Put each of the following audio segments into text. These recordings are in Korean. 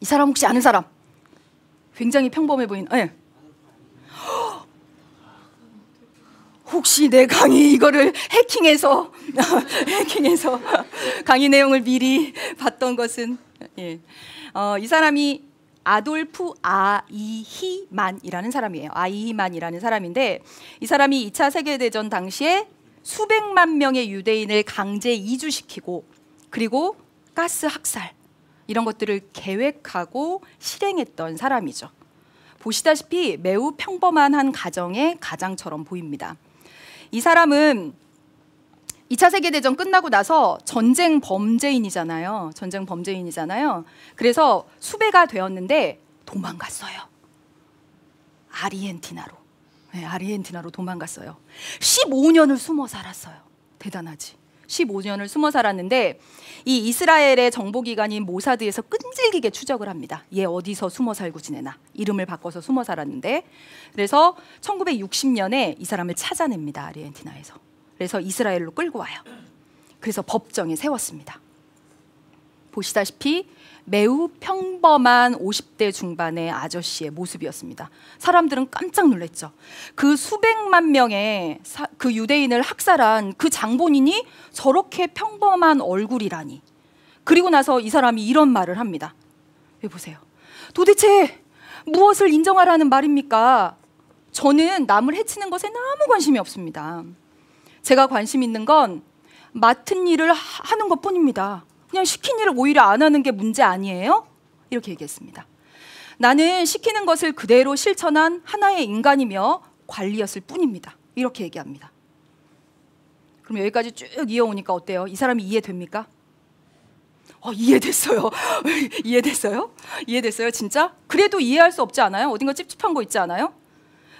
이 사람 혹시 아는 사람? 굉장히 평범해 보이는. 네. 혹시 내 강의 이거를 해킹해서 강의 내용을 미리 봤던 것은 예. 이 사람이 아돌프 아이히만이라는 사람이에요. 아이히만이라는 사람인데 이 사람이 2차 세계대전 당시에 수백만 명의 유대인을 강제 이주시키고 그리고 가스 학살 이런 것들을 계획하고 실행했던 사람이죠. 보시다시피 매우 평범한 한 가정의 가장처럼 보입니다. 이 사람은 2차 세계대전 끝나고 나서 전쟁 범죄인이잖아요. 그래서 수배가 되었는데 도망갔어요. 아르헨티나로. 네, 아르헨티나로 도망갔어요. 15년을 숨어 살았어요. 대단하지. 15년을 숨어 살았는데 이 이스라엘의 정보기관인 모사드에서 끈질기게 추적을 합니다. 얘 어디서 숨어 살고 지내나. 이름을 바꿔서 숨어 살았는데 그래서 1960년에 이 사람을 찾아냅니다. 아르헨티나에서. 그래서 이스라엘로 끌고 와요. 그래서 법정에 세웠습니다. 보시다시피 매우 평범한 50대 중반의 아저씨의 모습이었습니다. 사람들은 깜짝 놀랐죠. 그 수백만 명의 그 유대인을 학살한 그 장본인이 저렇게 평범한 얼굴이라니. 그리고 나서 이 사람이 이런 말을 합니다. 여기 보세요. 도대체 무엇을 인정하라는 말입니까? 저는 남을 해치는 것에 아무 관심이 없습니다. 제가 관심 있는 건 맡은 일을 하는 것뿐입니다. 그냥 시킨 일을 오히려 안 하는 게 문제 아니에요? 이렇게 얘기했습니다. 나는 시키는 것을 그대로 실천한 하나의 인간이며 관리였을 뿐입니다. 이렇게 얘기합니다. 그럼 여기까지 쭉 이어오니까 어때요? 이 사람이 이해됩니까? 이해됐어요. 이해됐어요 진짜? 그래도 이해할 수 없지 않아요? 어딘가 찝찝한 거 있지 않아요?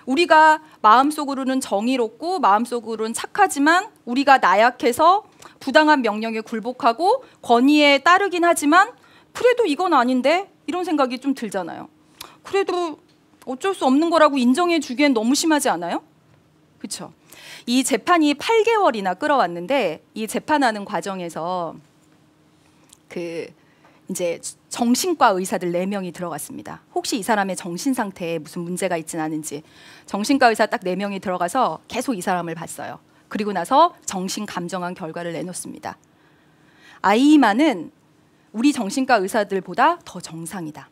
우리가 마음속으로는 정의롭고 마음속으로는 착하지만 우리가 나약해서 부당한 명령에 굴복하고 권위에 따르긴 하지만 그래도 이건 아닌데 이런 생각이 좀 들잖아요. 그래도 어쩔 수 없는 거라고 인정해 주기엔 너무 심하지 않아요? 그렇죠? 이 재판이 8개월이나 끌어왔는데 이 재판하는 과정에서 이제 정신과 의사들 4명이 들어갔습니다. 혹시 이 사람의 정신 상태에 무슨 문제가 있진 않은지. 정신과 의사 딱 4명이 들어가서 계속 이 사람을 봤어요. 그리고 나서 정신 감정한 결과를 내놓습니다. 아이만은 우리 정신과 의사들보다 더 정상이다.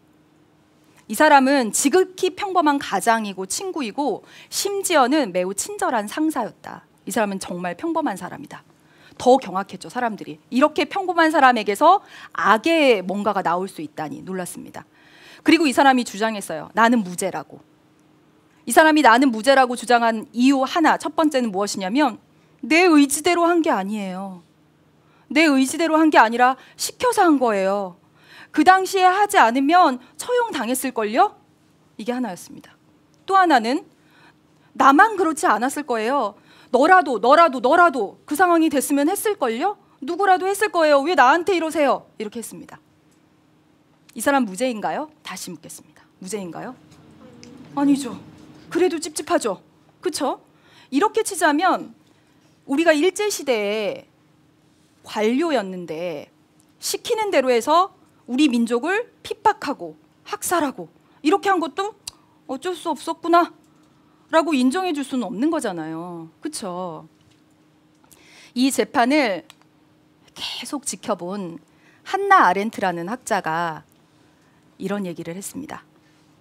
이 사람은 지극히 평범한 가장이고 친구이고 심지어는 매우 친절한 상사였다. 이 사람은 정말 평범한 사람이다. 더 경악했죠, 사람들이. 이렇게 평범한 사람에게서 악의 뭔가가 나올 수 있다니 놀랐습니다. 그리고 이 사람이 주장했어요. 나는 무죄라고. 이 사람이 나는 무죄라고 주장한 이유 하나, 첫 번째는 무엇이냐면 내 의지대로 한 게 아니에요. 내 의지대로 한 게 아니라 시켜서 한 거예요. 그 당시에 하지 않으면 처형당했을걸요? 이게 하나였습니다. 또 하나는 나만 그렇지 않았을 거예요. 너라도 그 상황이 됐으면 했을걸요? 누구라도 했을 거예요. 왜 나한테 이러세요? 이렇게 했습니다. 이 사람 무죄인가요? 다시 묻겠습니다. 무죄인가요? 아니죠. 그래도 찝찝하죠. 그렇죠? 이렇게 치자면 우리가 일제시대에 관료였는데 시키는 대로 해서 우리 민족을 핍박하고 학살하고 이렇게 한 것도 어쩔 수 없었구나 라고 인정해 줄 수는 없는 거잖아요. 그렇죠? 이 재판을 계속 지켜본 한나 아렌트라는 학자가 이런 얘기를 했습니다.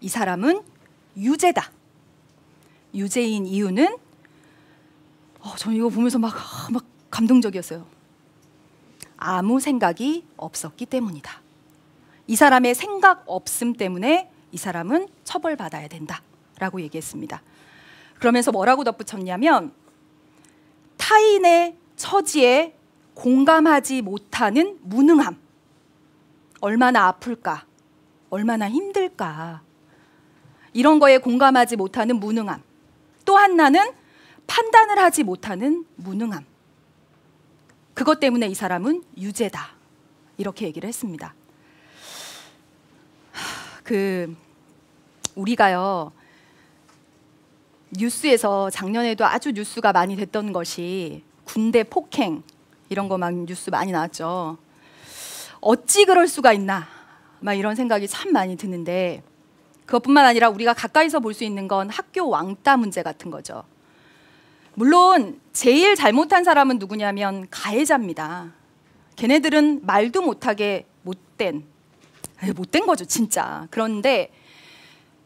이 사람은 유죄다. 유죄인 이유는 저는 이거 보면서 막 감동적이었어요. 아무 생각이 없었기 때문이다. 이 사람의 생각 없음 때문에 이 사람은 처벌받아야 된다라고 얘기했습니다. 그러면서 뭐라고 덧붙였냐면 타인의 처지에 공감하지 못하는 무능함. 얼마나 아플까? 얼마나 힘들까? 이런 거에 공감하지 못하는 무능함. 또 하나는 판단을 하지 못하는 무능함. 그것 때문에 이 사람은 유죄다. 이렇게 얘기를 했습니다. 우리가요 뉴스에서 작년에도 아주 뉴스가 많이 됐던 것이 군대 폭행 이런 거 막 뉴스 많이 나왔죠. 어찌 그럴 수가 있나 막 이런 생각이 참 많이 드는데, 그것뿐만 아니라 우리가 가까이서 볼 수 있는 건 학교 왕따 문제 같은 거죠. 물론 제일 잘못한 사람은 누구냐면 가해자입니다. 걔네들은 말도 못하게 못된 거죠, 진짜. 그런데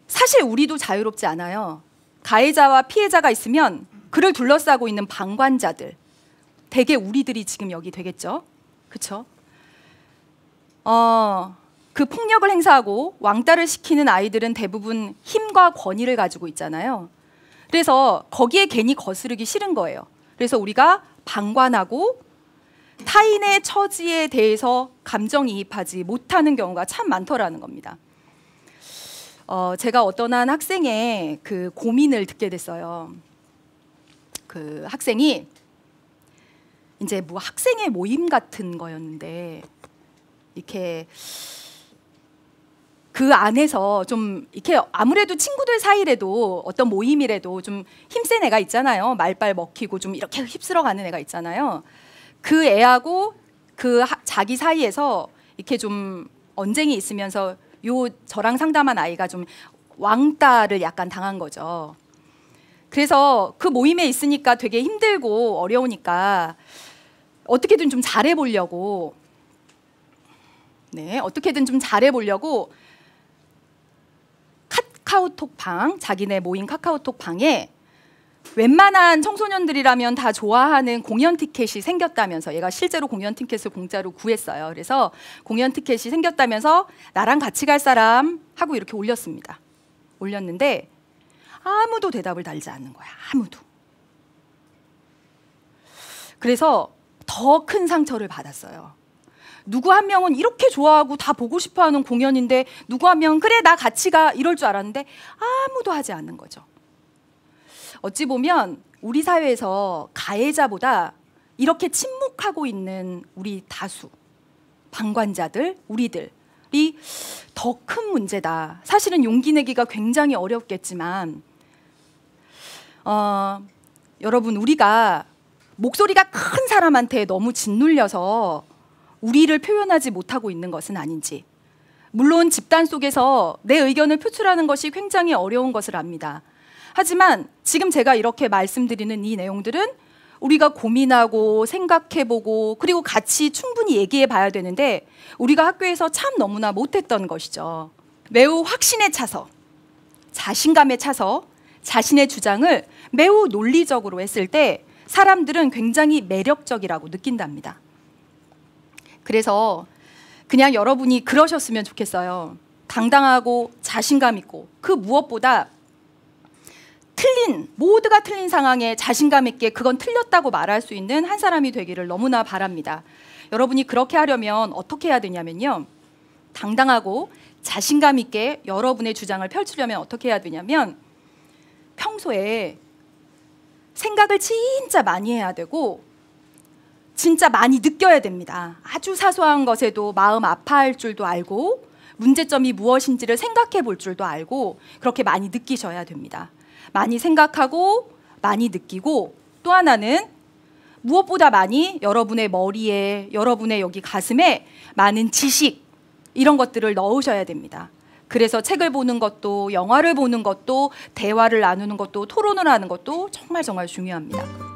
사실 우리도 자유롭지 않아요. 가해자와 피해자가 있으면 그를 둘러싸고 있는 방관자들, 대개 우리들이 지금 여기 되겠죠, 그렇죠? 그 폭력을 행사하고 왕따를 시키는 아이들은 대부분 힘과 권위를 가지고 있잖아요. 그래서 거기에 괜히 거스르기 싫은 거예요. 그래서 우리가 방관하고 타인의 처지에 대해서 감정이입하지 못하는 경우가 참 많더라는 겁니다. 제가 어떤 한 학생의 그 고민을 듣게 됐어요. 그 학생이 이제 뭐 학생의 모임 같은 거였는데, 이렇게 그 안에서 좀 이렇게 아무래도 친구들 사이라도 어떤 모임이라도 좀 힘센 애가 있잖아요. 말빨 먹히고 좀 이렇게 휩쓸어 가는 애가 있잖아요. 그 애하고 자기 사이에서 이렇게 좀 언쟁이 있으면서 저랑 상담한 아이가 좀 왕따를 약간 당한 거죠. 그래서 그 모임에 있으니까 되게 힘들고 어려우니까 어떻게든 좀 잘해보려고, 어떻게든 좀 잘해보려고 카카오톡 방, 자기네 모임 카카오톡 방에 웬만한 청소년들이라면 다 좋아하는 공연 티켓이 생겼다면서, 얘가 실제로 공연 티켓을 공짜로 구했어요. 그래서 공연 티켓이 생겼다면서 나랑 같이 갈 사람 하고 이렇게 올렸습니다. 올렸는데 아무도 대답을 달지 않는 거야. 아무도. 그래서 더 큰 상처를 받았어요. 누구 한 명은 이렇게 좋아하고 다 보고 싶어하는 공연인데, 누구 한 명은 그래 나 같이 가 이럴 줄 알았는데 아무도 하지 않는 거죠. 어찌 보면 우리 사회에서 가해자보다 이렇게 침묵하고 있는 우리 다수 방관자들, 우리들이 더 큰 문제다. 사실은 용기 내기가 굉장히 어렵겠지만, 여러분, 우리가 목소리가 큰 사람한테 너무 짓눌려서 우리를 표현하지 못하고 있는 것은 아닌지. 물론 집단 속에서 내 의견을 표출하는 것이 굉장히 어려운 것을 압니다. 하지만 지금 제가 이렇게 말씀드리는 이 내용들은 우리가 고민하고 생각해보고 그리고 같이 충분히 얘기해 봐야 되는데, 우리가 학교에서 참 너무나 못했던 것이죠. 매우 확신에 차서, 자신감에 차서 자신의 주장을 매우 논리적으로 했을 때 사람들은 굉장히 매력적이라고 느낀답니다. 그래서 그냥 여러분이 그러셨으면 좋겠어요. 당당하고 자신감 있고, 그 무엇보다 모두가 틀린 상황에 자신감 있게 그건 틀렸다고 말할 수 있는 한 사람이 되기를 너무나 바랍니다. 여러분이 그렇게 하려면 어떻게 해야 되냐면요, 당당하고 자신감 있게 여러분의 주장을 펼치려면 어떻게 해야 되냐면, 평소에 생각을 진짜 많이 해야 되고 진짜 많이 느껴야 됩니다. 아주 사소한 것에도 마음 아파할 줄도 알고, 문제점이 무엇인지를 생각해 볼 줄도 알고, 그렇게 많이 느끼셔야 됩니다. 많이 생각하고 많이 느끼고, 또 하나는 무엇보다 많이 여러분의 머리에, 여러분의 여기 가슴에 많은 지식, 이런 것들을 넣으셔야 됩니다. 그래서 책을 보는 것도, 영화를 보는 것도, 대화를 나누는 것도, 토론을 하는 것도 정말 정말 중요합니다.